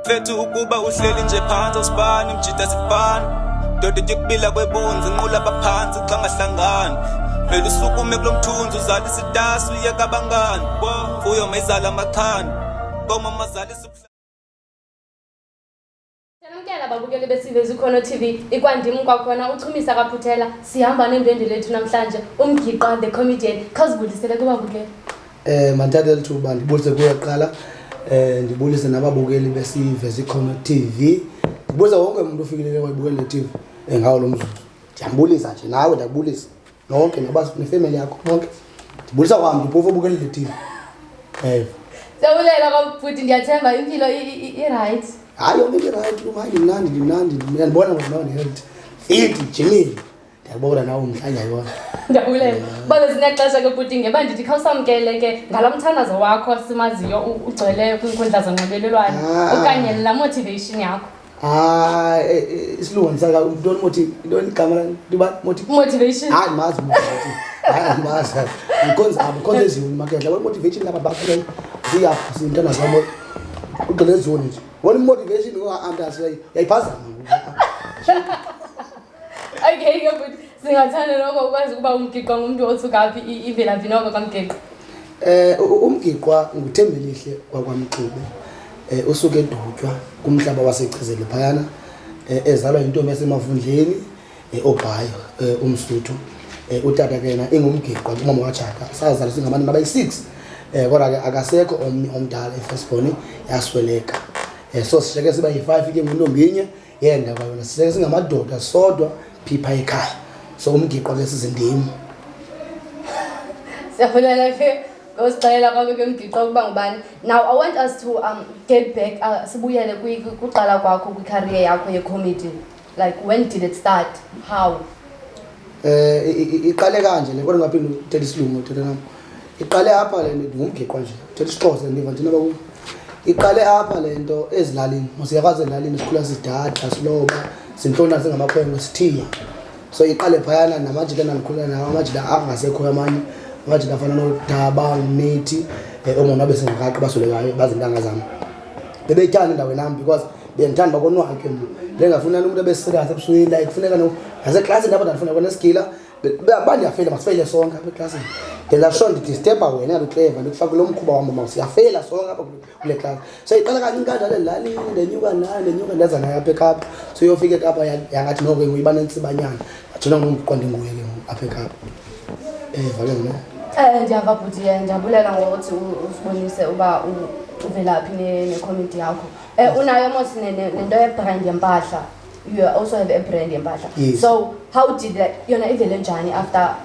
Fethu ukuba uhleli nje phansi usibani mjida sifana Doda yekubila kwebunzi nqula baphansi xa ngahlangani Vele usukume kulomthunzi uzala isitasi uyeka abangani Fuyo mayizala amakhani Koma mazala isibhla Siyamkela babukeli beSiveza Ikhono TV ikwandim kwakhona uchumisa kaphuthela sihamba nendwendwe lethu namhlanje umgiqa the comedian khawuzibulisele kubabukeli Mantadela thuba ndibulise kuyeqala ndibulise nababukeli beSiveza Ikhono TV ndibulisa wonke umuntu ofikile wayibukela le TV ngawo lo mzuzu ndiyambulisa nje nawe ndakubulisa nonke nefamily yakho bonke ndibulisa kwami ndiphofu obukela le TV Siyabulela kafuthi ndiyathemba impilo i-right hayi yonke i-right umhandi ndibona ngoba health fit jimile ndiyabona nawe umhlanje ayona Ndiyabulela babe sinexesha ke futhi ngeba ndithi khawusamkele ke ngalamthandazo wakho simaziyo ugcwele kwinkundla zonxibelelwano okanye la motivation yakho isilungu saka don't igama liba motivation hayi mazi motivation hayi mazi because ezweni makhe la motivation laba bakhule ziyapha sintana zabo ugcwele ezweni nje wona motivation ngoandazi yayiphazama Okay ke futhi singathanda lokho ukwazi kuba umgiqa ngumuntu othukaphi imvelaphi noko kamgiqa umgiqwa nguThembelihle kwakwamxube usuke edutywa kumhlaba waseChizelo phayana ezalwa intombi yasemavundleni obhayo umsuthu utata ke yena ingumgiqwa umama wajaka sazala singabantu abayi6 kodwa ke akasekho omnye omdala efirstborn yasweleka so sisheke siba yi5 ke nguntombinye yenda kwayona sisheke singamadoda sodwa phipha ekhaya so umgiqwa ke sizindimi Siyabulela ke ngosixela kwakho ke umgiqa ukuba ngubani now I want us to get back sibuyele kuqala kwakho kwi-career yakho ye-comedy like when did it start how iqale kanje le kodwa ngaphinde uthethe isilungu uthethe nami iqale apha le nto ngumgiqwa nje uthethe isiXhosa ndiva nje naba iqale apha le nto ezilalini musiyakwazi ezilalini sikhula sidada siloba sinhlona singamakhwenkwe sithiya so iqale phayana namajita enanikhula nawo amajita angasekho amanye amajita afana noDaba Nethi omona besingakaqi basolekayo bazintanga zami bebeyithanda indawo nami because bengithanda bakonwakhe bengafuna umuntu ebeserious ebusweni like kufuneka no naseclassini lapho ndifuna kona skilla bandiyafela masifele sonke apha eclassini ndela sho ndithi step away nalo clever ndikufaka lo mkhuba wami mama siyafela sonke apha kule class so iqala kanye kanjalo elalini lenyuka ndaza nayo apha eKapa so uyofika eKapa yangathi noko nguyiba nentsibanyana athina ngomqonde nguye ke apha eKapa vale ngene ndiyava bhuti ndiyabulela ngokuthi usibonise uba uvelaphi ne-comedy yakho unayo mos nento ye-brand yempahla you also have a brand yempahla so how did yona ivele njani after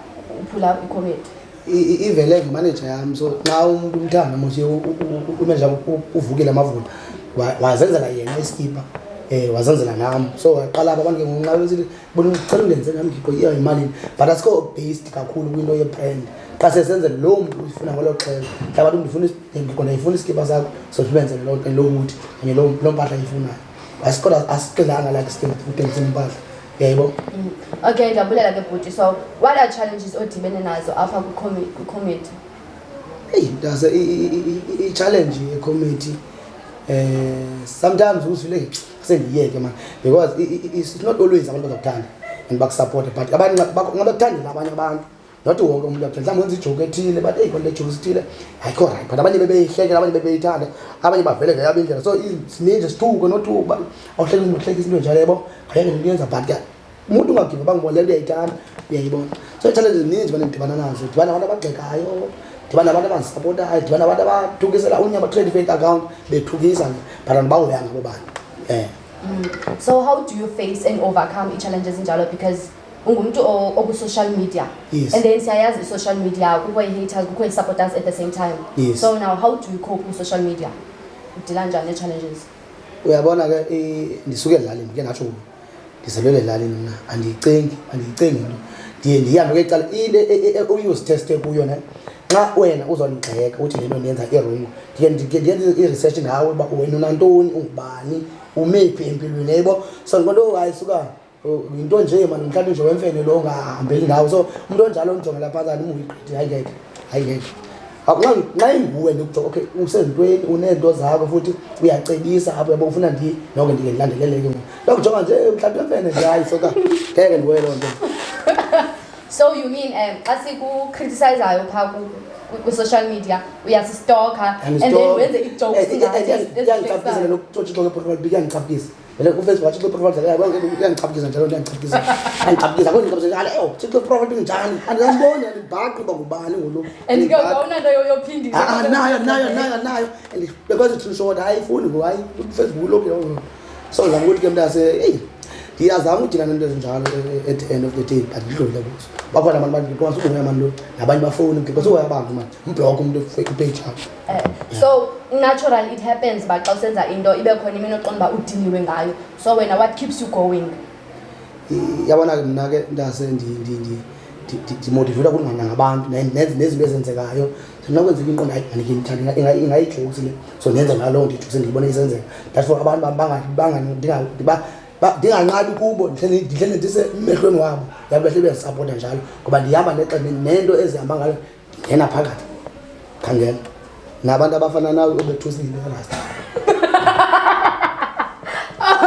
uphula i-comedy ivele ngumanager yami so xa umuntu umthanda manje umenza uvukile amavula wazenzela yena iskipa wazenzela nami so waqala abantu ke ngenxa yokuthi bona ngicela ungenze nami ngiqoyiya imali but asikho based kakhulu kwinto ye-brand xa sesenzele lo muntu ufuna ngolo xesha mhlawumbe ngifuna ifuna iskipa sakho so sibenzele lonke lokuthi kanye lo mpahla ifunayo asikodwa asiqelanga like iskipa uthengisela impahla yebo okay ndiyabulela ke bhuti so what are challenges odibene nazo apha ku-comedy that's a challenge ye-comedy sometimes usule sendiyeke man because it's not always abantu bazokuthanda and bakusupport but abantu ngabakuthandela abanye abantu not wonke umuntu uyathanda mhlawumbe wenza ijoke ethile but hey konke ijoke ethile ayikho right but abanye bebeyihlekela abanye bebeyithanda abanye bavele ngeyabo indlela so sininje sithuke nothuba awuhleki uhlekisa into njalo yebo ayeke ngiyenza but ke umuntu ungagive bangibona le uyayithanda uyayibona so challenges ninje bana ndibana nazo dibana abantu abagxekayo dibana abantu abangisupportayo dibana abantu abathukisela unyama trade fake account bethukisa but andibahoyanga abo bantu so how do you face and overcome i-challenges njalo because ungumuntu oku-social media and then siyayazi i-social media kukho i-haters kukho i-supporters at the same time so now how do you cope with social media udila njani ne-challenges uyabona ke ndisuke elalini ke natsho ndiselele elalini mna andiyicingi into ndiye ndihambe ke icala ile uyuziteste kuyo ne xa wena uzonigxeka uthi lento niyenza irong ndiyenza i-research ngawe uba wena unantoni ungubani umephi empilweni yebo so ngonto ayisuka into nje manje mhlawumbe nje wemfene lo ongahambeli ngawo so umuntu onjalo onjongela phakathi umuyigqithi ayingeke Akunganguwe nje okay usendweni unento zakho futhi uyacebisa apho yabo ufuna nonke ndike ndilandeleleke lokho jonga nje mhlawumbe mfene nje hayi soka ngeke ndiwe lonto. So you mean xa siku-criticize-ayo phaa ku-social media uyasistalker and then wenze ii-jokes iyangicaphukisa lokutshotshixo ke-profile pic iyangicaphukisa vele kufacebook atshixo i-profile iyangicaphukisa njalo iyangicaphukisa akho ndicaphisale tshixo i-profile pic njani andiyamboni andibhaqi uba ngubani ngolo and awunanto yophindisa nayo and because it's too short hayi ifuni ngo hayi ufacebook lokhu so ngizama ukuthi ke mntase eyi ndiyazama udila nento ezinjalo at the end of the day but ndidlulile kuzo bakhona abantu bandiqonda ukuya manje lo nabanye bafowuni because uyabantu manje umblock umuntu ku-page yakho. So natural it happens but xa usenza into ibe khona imini oqonda uba udiniwe ngayo so wena what keeps you going? Yabona ke mna ke ndase ndimotivate ukungana ngabantu nezinto ezenzekayo mina kwenzeka inqondo hayi ngithanda ingayijokes le so ndenza ngalo nto ijokes ndiyibona isenzeka that's for abantu ndinganqabi kubo ndihlele ndise emehlweni wabo yabe behle besupporta njalo ngoba ndihamba nento ezihamba ngayo ngena phakathi khangela nabantu abafana nawe obethusile last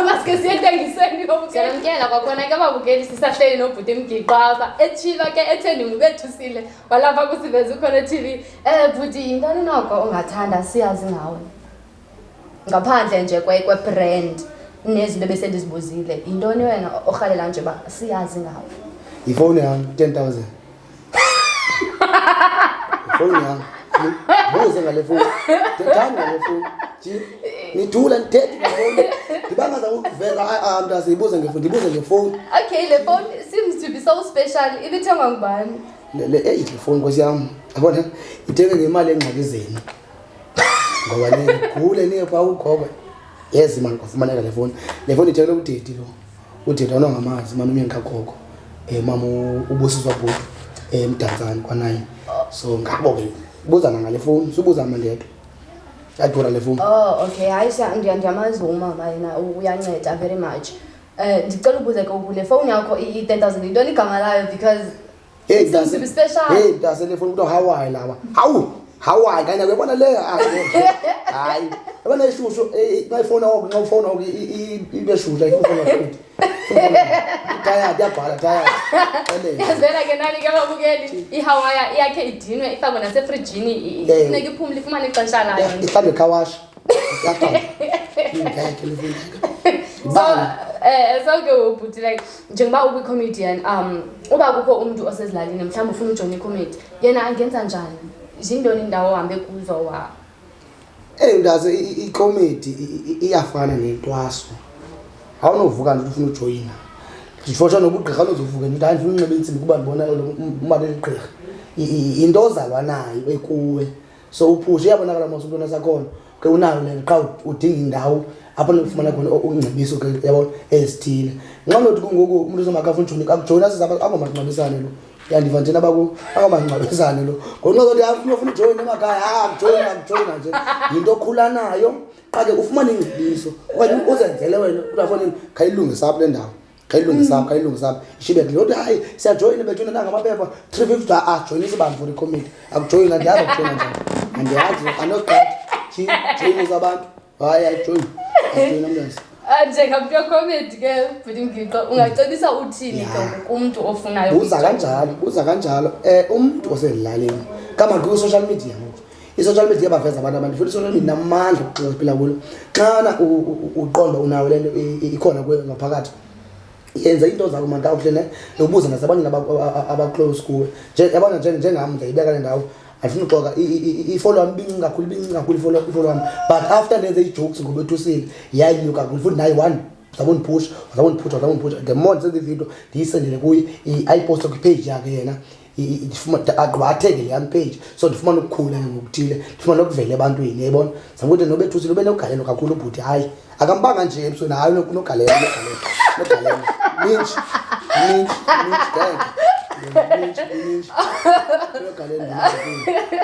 maske siyentengiseni ngiyamkela kwakhona ke ababukeli sisahleli nobhuti emgiqapha etshilo ke etheni ngibethusile walapha kusiveza ukhona TV bhuti yintoni noko ongathanda siyazi ngawe ngaphandle nje kwe-brand nezinto besendizibuzile yintoni wena orhalela nje ba siyazi ngawe? Ifoni yami 10,000 ifoni yami buze ngale foni ngithanda ngale foni ngidula ndithethe ngefoni ndibangaza ukuvela mntaziyibuze ngefoni ndibuze ngefoni. Okay, le phone seems to be so special ibithengwa ngubani? Le phone nkosi yami yabona ithenge ngemali engxakizeni ngoba ngule nepha ugogo yes man kwafumaneka le phone ithengele udidi lo udidi onongamazi mama umyenkagogo mama ubusiswa bhuti mdantsane kwa9 so ngabo ke buzana ngale phone sibuza mandedwa yadura le phone. Oh okay, hayi ndiyamazi umama yena uyanceda very much. Ndicela ubuze ke ukule phone yakho i-10,000 yintoni igama layo because it seems to be special. Ndase le phone kuthiwa Hawaii lawa Hawaii kanye uyabona le hayi yabona ishushu iphone yakho nxa ufona ibe shushu ayifuna futhi tayari yabhala tayari yazela ke nani ke babukeli iHawaii yakhe idinwe ifakwe nasefrijini ifuneka iphumule ifumane ixesha layo ihambe khawash so ke ubhuti like njengoba ubi-comedian uba kukho umuntu osezilalini mhlawumbe ufuna ujoyina i-comedy yena angenza njani? Zindoni indawo uhambe kuzo wa ndaze i-comedy iyafana nentwaso awunovuka nje ufuna ujoyina ngifosha nobugqirha ozovuka nje hayi ngifuna unqebe insimbi kuba ndibona umali ligqirha into ozalwa nayo ekuwe so uphushe yabonakala masuntwana sakhona ke unayo le xa udinga indawo apho nifumana khona ungcebiso ke yabona ezithile nqaba ukuthi kungoku umuntu ozomakafuna ujoyina akujoyina sizaba angomanqabisane lo yandiva njena abamanqabisane lo ngonxa ukuthi afuna ujoyina emakhaya akujoyina nje yinto okhula nayo xa ke ufumane ingcebiso okanye uzenzele wena utafoni khayilungisa apho le ndawo khayilungisa apho ishibe ke ukuthi hayi siyajoyina bejoyina nangamaphepha 350 joyinisa abantu for i-comedy akujoyina ndiyazi ukujoyina njani andiyazi anoqathi joyinisa abantu hayi ajoyina mntazi. Njengamuntu we-comedy ke bhuti Mgiqo ungacebisa uthini ke kumuntu ofunayo? Buza kanjalo umuntu osezilalini kama ku-social media i-social media iyabaveza abantu futhi i-social media namandla ukuxoxa siphila kulo xana uqonda unayo lento ikhona kuwe ngaphakathi yenza into zakho manje kakuhle ubuza nasabanye aba-close kuwe yabona njengami ndiyayibeka le ndawo afuna uxoka i-follow wami bincinci kakhulu i-follow wami but after ndenze ii-jokes ngobethusile yayinyuka kakhulu futhi nayi one uzabondiphusha the more ndisenze ividiyo ndiyisendele kuye ayiposta kwipage yakhe yena agqiba athenge leyami page so ndifumane ukukhula ngokuthile ndifumane ukuvela ebantwini yayibona zangokuthi nobethusile ube nogalelo kakhulu ubhuti hayi akambanga nje ebusweni hayi nogalelo ninji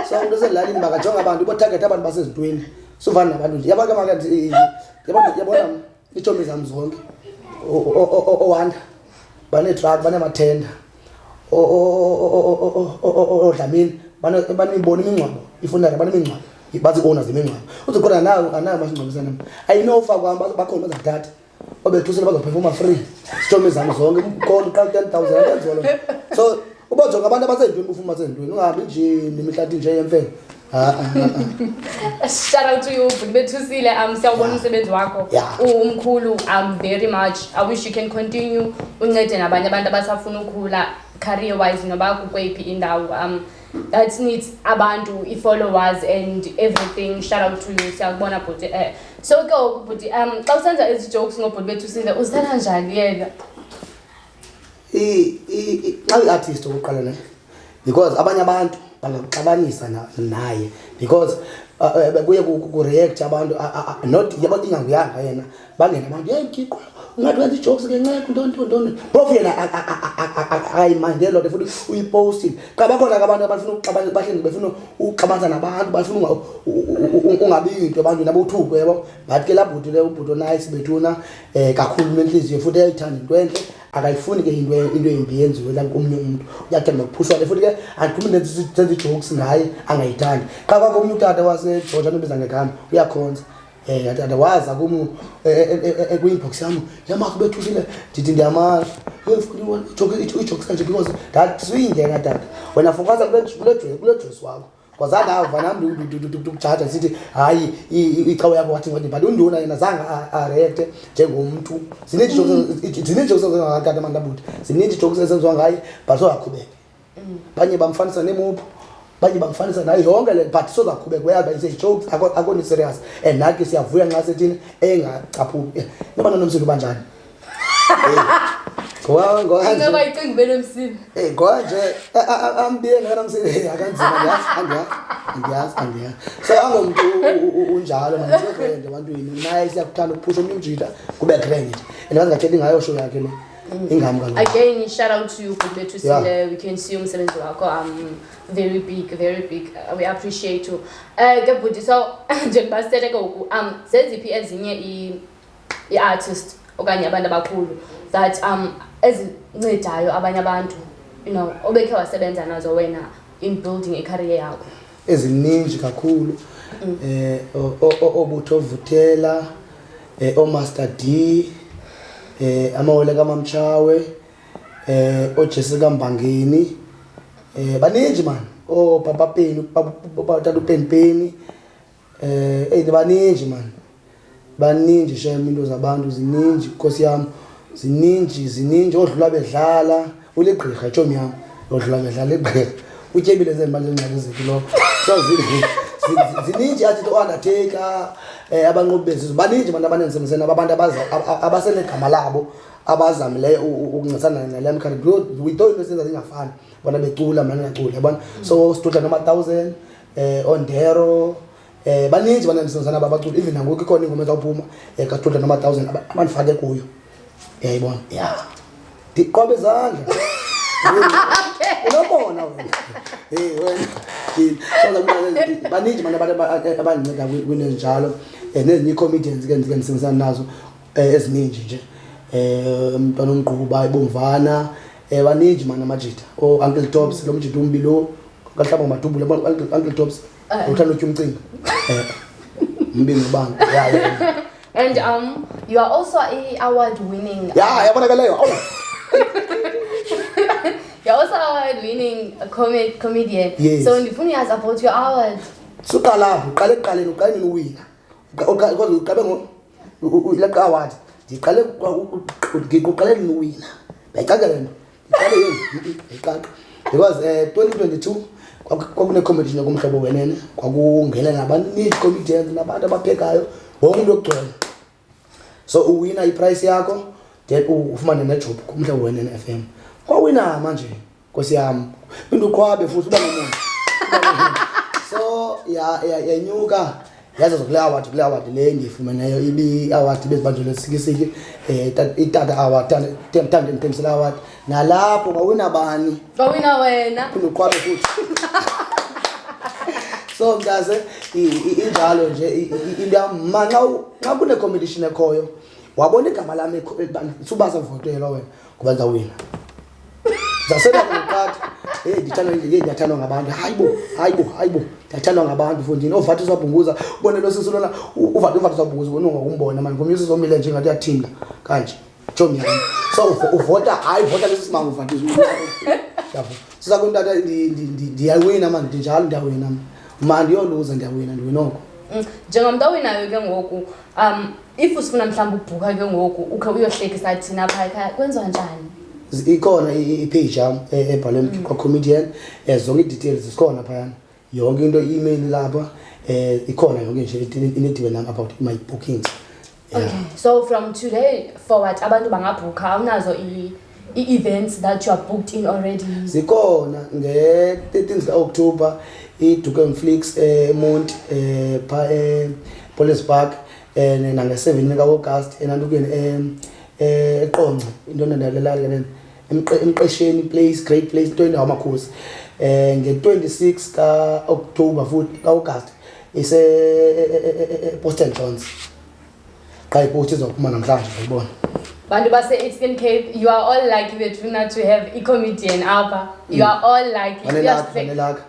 so into sezilalini bakajonga abantu botarget abantu basezintweni sovana nabantu nje yabona itshomi zami zonke owanda baneetruck banemathenda odlamini banibona imingcwabo ifuneka banemingcwabo bathi owners imingcwabo uthi kodwa nawo anayo masingcwabisana ayinofa kwamba bakhona bazathatha obethusile bazoperforma free sithome zami zonke call 10,000 enzolo so ubojonga abantu abasendweni ufuma sendweni ungahambi nje nemihlathi nje yemfene Shout out to you Bethusile siyawubona umsebenzi wakho umkhulu very much I wish you can continue uncede nabanye abantu abasafuna ukukhula career wise noba kukwephi indawo that needs abantu followers and everything. Shout out to you siyakubona bhuti so go bhuti xa usenza ezi jokes ngobhuti Bethusile uzithanda njani yena xa artist oqala ne because abanye abantu bangaxabanisa naye because kuye ku react abantu not yabantu inganguyanga yena bangena abantu ngikho ungathi wenza jokes ke nceke ntonto prof yena ayimandelo futhi uyiposting xa bakhona abantu abafuna ukuxabana bahleli befuna ukuxabanisa nabantu bafuna ungabi into abantu nabo uthuko yabo bathi ke labhuti le ubhuti nice bethuna kakhulu nenhliziyo futhi ayithanda into enhle akayifuni ke into embi yenziwe la komunye umuntu uyathanda ukuphushwa futhi ke andiphumi nenze jokes ngaye angayithandi xa kwakho umuntu utata wase George anobiza ngegama uyakhonza atata waza kumu ku-inbox yami yamakho Bethusile ndithi ndiyamazi jokes kanje because that suyingena tata wena focusa kule dress wakho kwazange ava nami ukujaja sithi hayi icawa yakho wathi ngoba but unduna yena zange areacte njengomuntu ziningi jokes ngakade mandabuthi ziningi jokes ezenziwa ngaye but so aqhubeke banye bamfanisa nemupho banye bamfanisa nayo yonke le but so zaqhubeka uyaba ise jokes akoni serious and nathi siyavuya nxa sethini engacaphuki noma nomsilo banjani ngoba icinga benomsilo konje ambiye ngana msile akanzima angiyazi so angomuntu unjalo manje segrand abantwini naye siyakuthanda ukuphusha umnjita kube grand and bangatheli ngayo show yakhe le ingami kanje again shout out to you Bethusile we can see umsebenzi wakho very big we appreciate you ke bhuti so njengoba sithethe ngoku zeziphi ezinye i-artist okanye abantu abakhulu that ezincedayo abanye abantu obekhe wasebenza nazo wena in building a career yakho eziningi kakhulu obutho Vuthela oMaster D amawele kaMamchawe oJessica Mbangeni baningi man Papa Peni Tata Peni baningi man baningi shame into zabantu ziningi Nkosi yami ziningi odlula bedlala ulegqirha etshomi yami odlula bedlala legqirha utyebile zemali ezincane zekilo so ziningi athi to Undertaker abanqobezi baningi abantu abanensemsena abantu abasenegama labo abazamileyo ukuncetsana nale mkhari we don't know zingafani bona becula manje ngacula yabona so sidudla noma 1000 Ondero baningi banensemsena abacula even ngoku ikhona ingoma ezawuphuma kaDudla noma 1000 abanifake kuyo yayibona diqobe izandla unobona wena wena baningi abantu abaninga kunenjalo nezinye comedians ke ngisebenzisana nazo eziningi nje umntwana omgquba ibomvana baningi mana amajita Uncle Tops lo mjita umbilo kahlaba madumbule Uncle Tops uthanda utyumcinga mbini ubanga and you are also a award winning yabona leyo you're also award winning comedian yes. So ndifuna uyazi about your award suqalapho uqale ekuqaleni uqale uwina because uqabe leqa award ndiqale ngiqale uwina bayicakela lento iqale yini iqaqa because 2022 kwakune competition yokumhlobo wenene kwakungena nabantu comedians nabantu abaphekayo wonke umuntu ogcwele so uwina iprice yakho then ufumane nejob kumhlobo wenene FM kwawina manje Nkosi yami into uqhwabe futhi uba nomuntu so yanyuka yaza kule award le ngifumeneyo ibi award bezibanjwe lesikisiki itata award Thando Mthembisile award nalapho kwawina bani kwawina wena into uqhwabe futhi so mntaze injalo nje into manje xa kune competition ekhoyo wabona igama lami subasa votela wena kuba ngawina zasela ngoqatha ndiyathandwa ngabantu hayibo ndiyathandwa ngabantu mfondini ovathi uzabhunguza ubone lo sisi lona uvathi uzabhunguza ubone ungakumbona manje ngomyisi uzomile nje ngathi uyathinga kanje Jomi yami so uvota vota lesi simango uvathi yabo siza kuntata ndiyawina manje njalo ndiyawina manje yoluza ndiyawina ndiwinoko njengomuntu owinayo ke ngoku if usifuna mhlawumbe ukubhuka ke ngoku ukhe uyohlekisa thina apha ekhaya kwenziwa njani ikhona i-page yami ebhalwe kwa-comedian zonke i-details zikhona phayana yonke into i-email lapha ikhona yonke nje inediwe nami about my bookings. Okay, so from today forward abantu bangabhukha awunazo i-events that you are booked in already? Zikhona nge-13th ka-October i-Dukenflix Mount Police Park nange-7 ka-August enantukeni eqonce into nendalelalele emqesheni place great place into endawo amakhosi nge-26 ka-October futhi ka-August Boston Jones xa ipost izophuma namhlanje uyibona bantu base-Eastern Cape you are all like bethuna to have i-comedian apha you are all like anelaka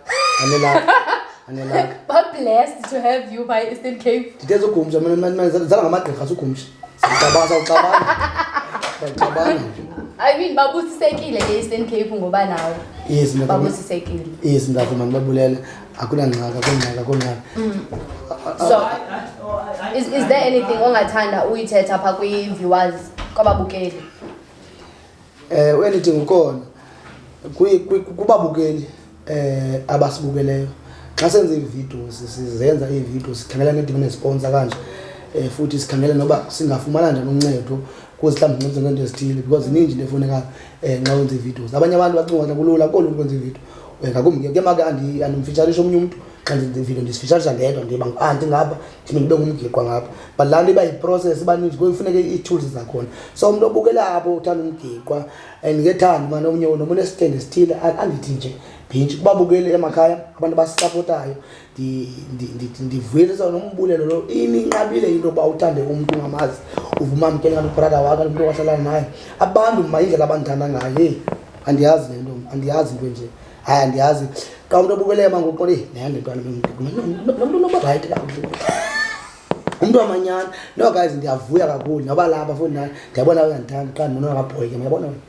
but blessed to have you by Eastern Cape. Ndithethe ugumsha mina zala ngamagqirha sugumsha Ucabana. I mean babusisekile e-Eastern Cape ngoba nawe. Yes babusisekile. Yes ndathi mangibabulela akunangxaka. So is there anything ongathanda uyithetha apha kwi-viewers kwababukeli? Anything ukhona kubabukeli abasibukeleyo xa senze iividiyo sizenza iividiyo sikhangela nedinga nesponsor kanje futhi sikhangela noba singafumana njani uncedo kuze mhlawumbe ngenze ngento ezithile because iningi into efunekayo nxa wenza iividiyo abanye abantu bacinga kulula kolula ukwenza iividiyo ngakumbi ke maka andimfeaturisha omunye umuntu xa ndenza ividiyo ndisifeaturisha ndedwa ndiba ngu-anti ngapha ndibe ngumgiqwa ngapha but laa nto iba yiprocess ibaninzi kufuneke ii-tools zakhona so umntu obukela apho uthanda umgiqwa and ngethandi mani omnye noma unesitende esithile andithi nje bhintshi kubabukeli emakhaya abantu basisapotayo ndivuyelisa nombulelo lo ininqabile into yokuba uthande umntu ungamazi uvumamkele ngathi ubrother wakho umntu owahlala naye abantu mayindlela abandithanda ngayo hey andiyazi le nto andiyazi into nje hayi andiyazi xa umntu obukele mangoku le nehande ntwana nomntu noba-right kakuhle umntu wamanyana no guys ndiyavuya kakhulu noba lapha futhi naye ndiyabona uyandithanda xa ndibona ngabhoyike mayabona wena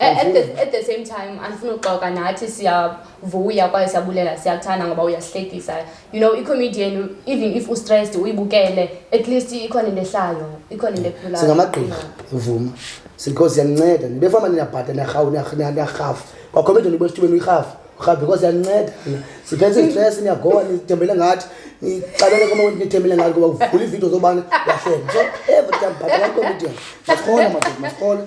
at the same time andifuna uxoka nathi siyavuya kwaye siyabulela siyakuthanda ngoba uyasihlekisa you know i-comedian even if ustressed uyibukele at least ikhona into ehlayo ikhona into ephulayo singamagqirha uvuma because siyanceda nibefama ninabhata niyarhafu kwacomedian ibesithubeni uyirhafu because siyanceda siphethe istress niyagoa nithembele ngathi nicalele koma nithembele ngathi kuba uvula iividiyo zobana yahleka so every time bhata kwacomedian masikhola madoda masikhola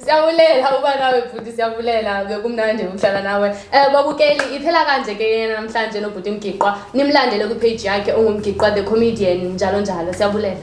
siyabulela uba nawe futhi siyabulela bekumnandi ukuhlala nawe babukeli iphela kanje ke namhlanje nobhuti Mgiqwa nimlandele kwi-page yakhe ongumgiqwa the comedian njalo njalo siyabulela.